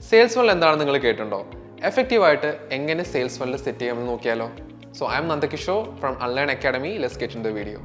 Sales funnel എന്താണെന്ന് നിങ്ങൾ കേട്ടിട്ടുണ്ടോ? എഫക്റ്റീവായിട്ട് എങ്ങനെ സെയിൽസ് ഫണൽ സെറ്റ് ചെയ്യാമെന്ന് നോക്കിയാലോ? So I am Nandakishore from online academy. Let's get in the video.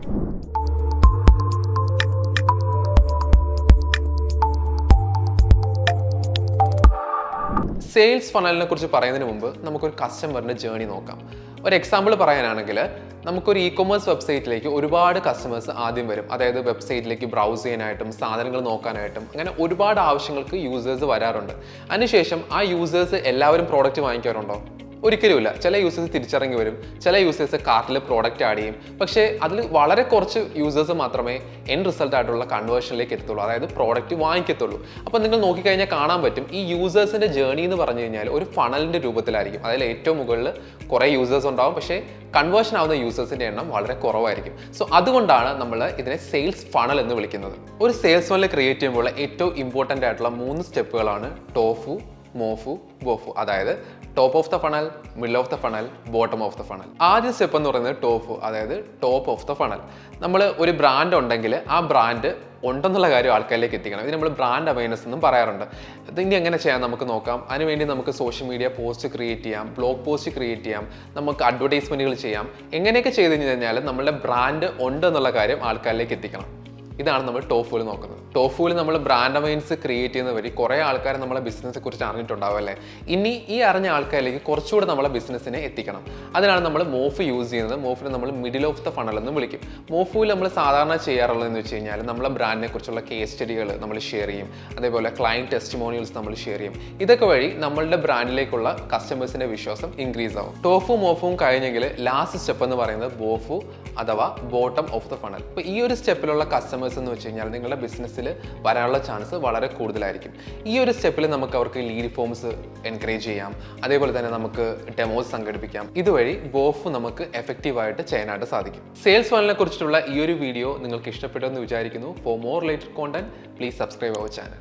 Sales ഫണലിനെ കുറിച്ച് പറയുന്നതിന് മുമ്പ് നമുക്കൊരു കസ്റ്റമറിൻ്റെ ജേർണി നോക്കാം. ഒരു എക്സാമ്പിൾ പറയാനാണെങ്കിൽ നമുക്കൊരു ഇ-കൊമേഴ്സ് വെബ്സൈറ്റിലേക്ക് ഒരുപാട് കസ്റ്റമേഴ്സ് ആദ്യം വരും. അതായത് വെബ്സൈറ്റിലേക്ക് ബ്രൗസ് ചെയ്യാനായിട്ടും സാധനങ്ങൾ നോക്കാനായിട്ടും അങ്ങനെ ഒരുപാട് ആവശ്യങ്ങൾക്ക് യൂസേഴ്സ് വരാറുണ്ട്. അതിനുശേഷം ആ യൂസേഴ്സ് എല്ലാവരും പ്രോഡക്റ്റ് വാങ്ങിക്കാറുണ്ടോ? ഒരിക്കലുമില്ല. ചില യൂസേഴ്സ് തിരിച്ചറിഞ്ഞ് വരും, ചില യൂസേഴ്സ് കാർട്ടിൽ പ്രോഡക്റ്റ് ആഡ് ചെയ്യും. പക്ഷേ അതിൽ വളരെ കുറച്ച് യൂസേഴ്സ് മാത്രമേ എൻഡ് റിസൾട്ട് ആയിട്ടുള്ള കൺവേർഷനിലേക്ക് എത്തുള്ളൂ, അതായത് പ്രോഡക്റ്റ് വാങ്ങിക്കത്തുള്ളൂ. അപ്പോൾ നിങ്ങൾ നോക്കിക്കഴിഞ്ഞാൽ കാണാൻ പറ്റും ഈ യൂസേഴ്സിൻ്റെ ജേർണി എന്ന് പറഞ്ഞു കഴിഞ്ഞാൽ ഒരു ഫണലിൻ്റെ രൂപത്തിലായിരിക്കും. അതിൽ ഏറ്റവും മുകളിൽ കുറേ യൂസേഴ്സ് ഉണ്ടാവും, പക്ഷേ കൺവേർഷൻ ആവുന്ന യൂസേഴ്സിൻ്റെ എണ്ണം വളരെ കുറവായിരിക്കും. സോ അതുകൊണ്ടാണ് നമ്മൾ ഇതിനെ സെയിൽസ് ഫണൽ എന്ന് വിളിക്കുന്നത്. ഒരു സെയിൽസ് ഫണൽ ക്രിയേറ്റ് ചെയ്യുമ്പോൾ ഏറ്റവും ഇമ്പോർട്ടൻ്റ് ആയിട്ടുള്ള 3 സ്റ്റെപ്പുകളാണ് ടോഫു, മോഫു, ബോഫു. അതായത് top of the funnel, middle of the funnel, bottom of the funnel. ആദ്യ സ്റ്റെപ്പ് എന്ന് പറയുന്നത് ടോഫു, അതായത് ടോപ്പ് ഓഫ് ദ ഫണൽ. നമ്മൾ ഒരു ബ്രാൻഡ് ഉണ്ടെങ്കിൽ ആ ബ്രാൻഡ് ഉണ്ടെന്നുള്ള കാര്യം ആൾക്കാരിലേക്ക് എത്തിക്കണം. ഇത് നമ്മൾ ബ്രാൻഡ് അവയർനെസ് എന്നും പറയാറുണ്ട്. ഇതിനി എങ്ങനെ ചെയ്യാം നമുക്ക് നോക്കാം. അതിനുവേണ്ടി നമുക്ക് സോഷ്യൽ മീഡിയ പോസ്റ്റ് ക്രിയേറ്റ് ചെയ്യാം, ബ്ലോഗ് പോസ്റ്റ് ക്രിയേറ്റ് ചെയ്യാം, നമുക്ക് അഡ്വർടൈസ്മെൻറ്റുകൾ ചെയ്യാം. എങ്ങനെയൊക്കെ ചെയ്ത് കഴിഞ്ഞാൽ നമ്മളുടെ ബ്രാൻഡ് ഉണ്ടെന്നുള്ള കാര്യം ആൾക്കാരിലേക്ക് എത്തിക്കണം. ഇതാണ് നമ്മൾ ടോഫുവിൽ നോക്കുന്നത്. ടോഫുവിൽ നമ്മൾ ബ്രാൻഡ് അവയർനെസ് ക്രിയേറ്റ് ചെയ്യുന്ന വഴി കുറേ ആൾക്കാർ നമ്മളെ ബിസിനസ്സിനെ കുറിച്ച് അറിഞ്ഞിട്ടുണ്ടാവും അല്ലേ? ഇനി ഈ അറിഞ്ഞ ആൾക്കാരിലേക്ക് കുറച്ചുകൂടെ നമ്മളെ ബിസിനസ്സിനെ എത്തിക്കണം. അതിനാണ് നമ്മൾ മോഫ് യൂസ് ചെയ്യുന്നത്. മോഫിനെ നമ്മൾ മിഡിൽ ഓഫ് ദ ഫണൽ എന്ന് വിളിക്കും. മോഫുവിൽ നമ്മൾ സാധാരണ ചെയ്യാറുള്ളതെന്ന് വെച്ച് കഴിഞ്ഞാൽ നമ്മളെ ബ്രാൻഡിനെ കുറിച്ചുള്ള കേസ് സ്റ്റഡികൾ നമ്മൾ ഷെയർ ചെയ്യും, അതേപോലെ ക്ലയൻറ്റ് ടെസ്റ്റിമോണിയൽസ് നമ്മൾ ഷെയർ ചെയ്യും. ഇതൊക്കെ വഴി നമ്മളുടെ ബ്രാൻഡിലേക്കുള്ള കസ്റ്റമേഴ്സിൻ്റെ വിശ്വാസം ഇൻക്രീസ് ആവും. ടോഫു മോഫും കഴിഞ്ഞെങ്കിൽ ലാസ്റ്റ് സ്റ്റെപ്പ് എന്ന് പറയുന്നത് ബോഫു അഥവാ ബോട്ടം ഓഫ് ദ ഫണൽ. ഇപ്പോൾ ഈ ഒരു സ്റ്റെപ്പിലുള്ള കസ്റ്റമേഴ്സ് എന്ന് വെച്ച് കഴിഞ്ഞാൽ നിങ്ങളുടെ ബിസിനസ്സിൽ വരാനുള്ള ചാൻസ് വളരെ കൂടുതലായിരിക്കും. ഈ ഒരു സ്റ്റെപ്പിൽ നമുക്ക് അവർക്ക് ലീഡ് ഫോംസ് എൻകറേജ് ചെയ്യാം, അതേപോലെ തന്നെ നമുക്ക് ഡെമോസ് സംഘടിപ്പിക്കാം. ഇതുവഴി ബോഫ് നമുക്ക് എഫക്റ്റീവായിട്ട് ചെയ്യാനായിട്ട് സാധിക്കും. സെയിൽസ് ഫണലിനെ കുറിച്ചിട്ടുള്ള ഈ ഒരു വീഡിയോ നിങ്ങൾക്ക് ഇഷ്ടപ്പെട്ടു എന്ന് വിചാരിക്കുന്നു. For more related content please subscribe our channel.